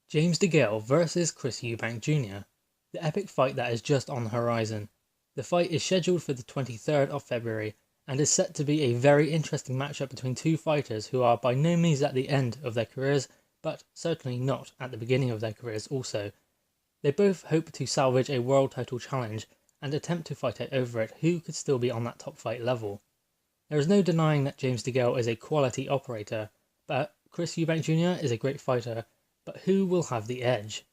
James DeGale versus Chris Eubank Jr. The epic fight that is just on the horizon. The fight is scheduled for the 23rd of February and is set to be a very interesting matchup between two fighters who are by no means at the end of their careers, but certainly not at the beginning of their careers also. They both hope to salvage a world title challenge and attempt to fight out over it who could still be on that top fight level. There is no denying that James DeGale is a quality operator, but Chris Eubank Jr. is a great fighter, but who will have the edge?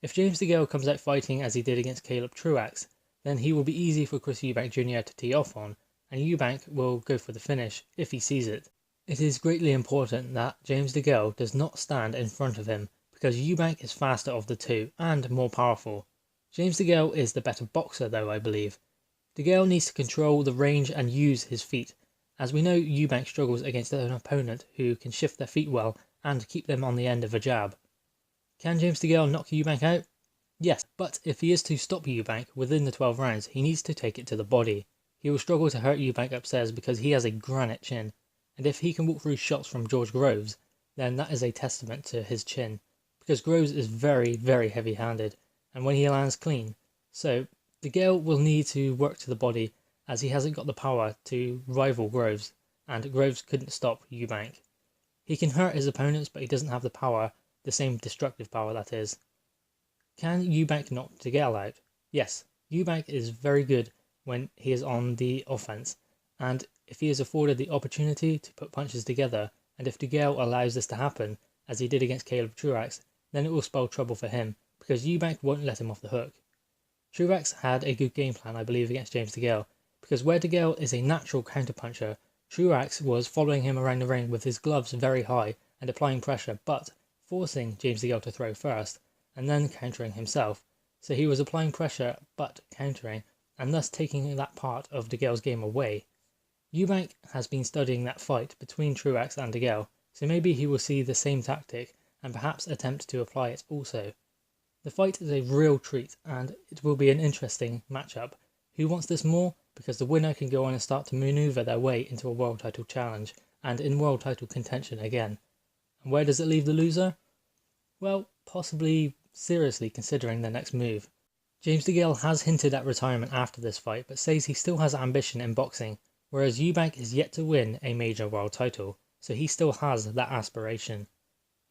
If James DeGale comes out fighting as he did against Caleb Truax, then he will be easy for Chris Eubank Jr. to tee off on, and Eubank will go for the finish if he sees it. It is greatly important that James DeGale does not stand in front of him, because Eubank is faster of the two and more powerful. James DeGale is the better boxer though, I believe. DeGale needs to control the range and use his feet, as we know Eubank struggles against an opponent who can shift their feet well and keep them on the end of a jab. Can James DeGale knock Eubank out? Yes, but if he is to stop Eubank within the 12 rounds, he needs to take it to the body. He will struggle to hurt Eubank upstairs because he has a granite chin, and if he can walk through shots from George Groves, then that is a testament to his chin, because Groves is very, very heavy-handed, and when he lands clean. So DeGale will need to work to the body, as he hasn't got the power to rival Groves, and Groves couldn't stop Eubank. He can hurt his opponents, but he doesn't have the power, the same destructive power that is. Can Eubank knock DeGale out? Yes, Eubank is very good when he is on the offense, and if he is afforded the opportunity to put punches together, and if DeGale allows this to happen, as he did against Caleb Truax, then it will spell trouble for him, because Eubank won't let him off the hook. Truax had a good game plan, I believe, against James DeGale, because where DeGale is a natural counterpuncher, Truax was following him around the ring with his gloves very high and applying pressure, but forcing James DeGale to throw first, and then countering himself. So he was applying pressure, but countering, and thus taking that part of DeGale's game away. Eubank has been studying that fight between Truax and DeGale, so maybe he will see the same tactic, and perhaps attempt to apply it also. The fight is a real treat, and it will be an interesting matchup. Who wants this more? Because the winner can go on and start to manoeuvre their way into a world title challenge, and in world title contention again. And where does it leave the loser? Well, possibly seriously considering their next move. James DeGale has hinted at retirement after this fight, but says he still has ambition in boxing, whereas Eubank is yet to win a major world title, so he still has that aspiration.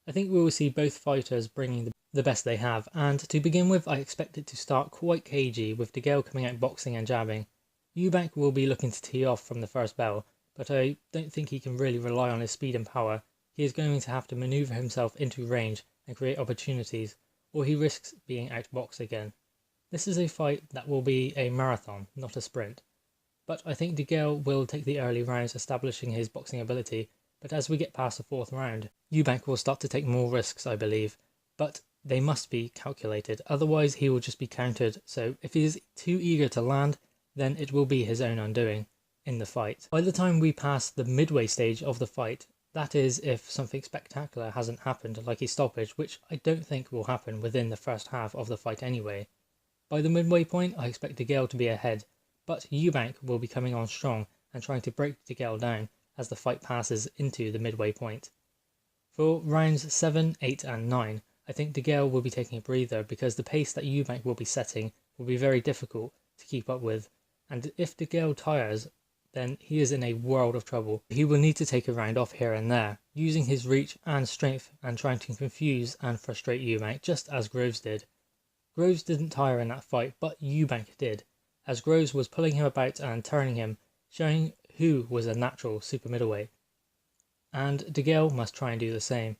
I think we will see both fighters bringing the best they have, and to begin with I expect it to start quite cagey with DeGale coming out boxing and jabbing. Eubank will be looking to tee off from the first bell, but I don't think he can really rely on his speed and power. He is going to have to manoeuvre himself into range and create opportunities, or he risks being outboxed again. This is a fight that will be a marathon, not a sprint. But I think DeGale will take the early rounds establishing his boxing ability, but as we get past the 4th round, Eubank will start to take more risks, I believe, but they must be calculated, otherwise he will just be countered, so if he is too eager to land, then it will be his own undoing in the fight. By the time we pass the midway stage of the fight, that is if something spectacular hasn't happened like a stoppage, which I don't think will happen within the first half of the fight anyway. By the midway point I expect DeGale to be ahead, but Eubank will be coming on strong and trying to break DeGale down as the fight passes into the midway point. For rounds 7, 8 and 9, I think DeGale will be taking a breather because the pace that Eubank will be setting will be very difficult to keep up with, and if DeGale tires, then he is in a world of trouble. He will need to take a round off here and there, using his reach and strength and trying to confuse and frustrate Eubank just as Groves did. Groves didn't tire in that fight, but Eubank did, as Groves was pulling him about and turning him, showing who was a natural super middleweight. And DeGale must try and do the same.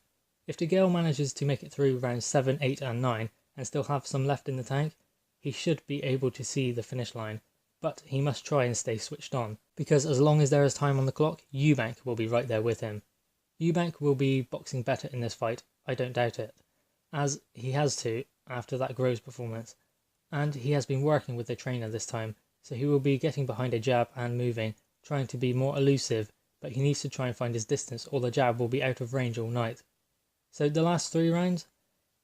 If DeGale manages to make it through rounds 7, 8 and 9 and still have some left in the tank, he should be able to see the finish line, but he must try and stay switched on, because as long as there is time on the clock, Eubank will be right there with him. Eubank will be boxing better in this fight, I don't doubt it, as he has to after that Groves performance, and he has been working with the trainer this time, so he will be getting behind a jab and moving, trying to be more elusive, but he needs to try and find his distance or the jab will be out of range all night. So the last 3 rounds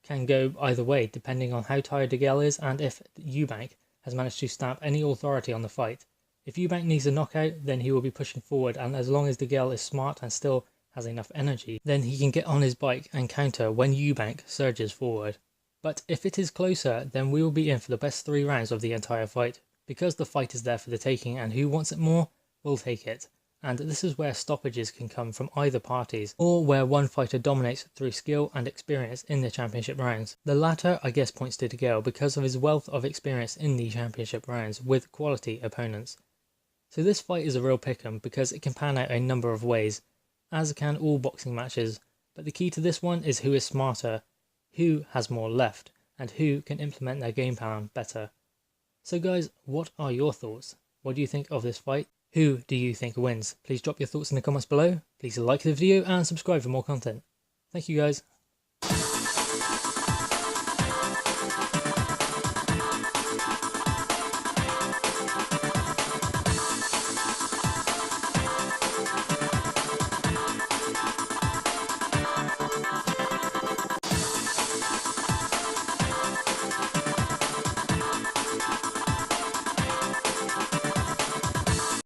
can go either way depending on how tired DeGale is and if Eubank has managed to stamp any authority on the fight. If Eubank needs a knockout, then he will be pushing forward, and as long as DeGale is smart and still has enough energy, then he can get on his bike and counter when Eubank surges forward. But if it is closer, then we will be in for the best 3 rounds of the entire fight, because the fight is there for the taking and who wants it more will take it. And this is where stoppages can come from either parties, or where one fighter dominates through skill and experience in the championship rounds. The latter I guess points to DeGale because of his wealth of experience in the championship rounds with quality opponents. So this fight is a real pick'em because it can pan out a number of ways, as can all boxing matches, but the key to this one is who is smarter, who has more left, and who can implement their game plan better. So guys, what are your thoughts? What do you think of this fight? Who do you think wins? Please drop your thoughts in the comments below. Please like the video and subscribe for more content. Thank you guys.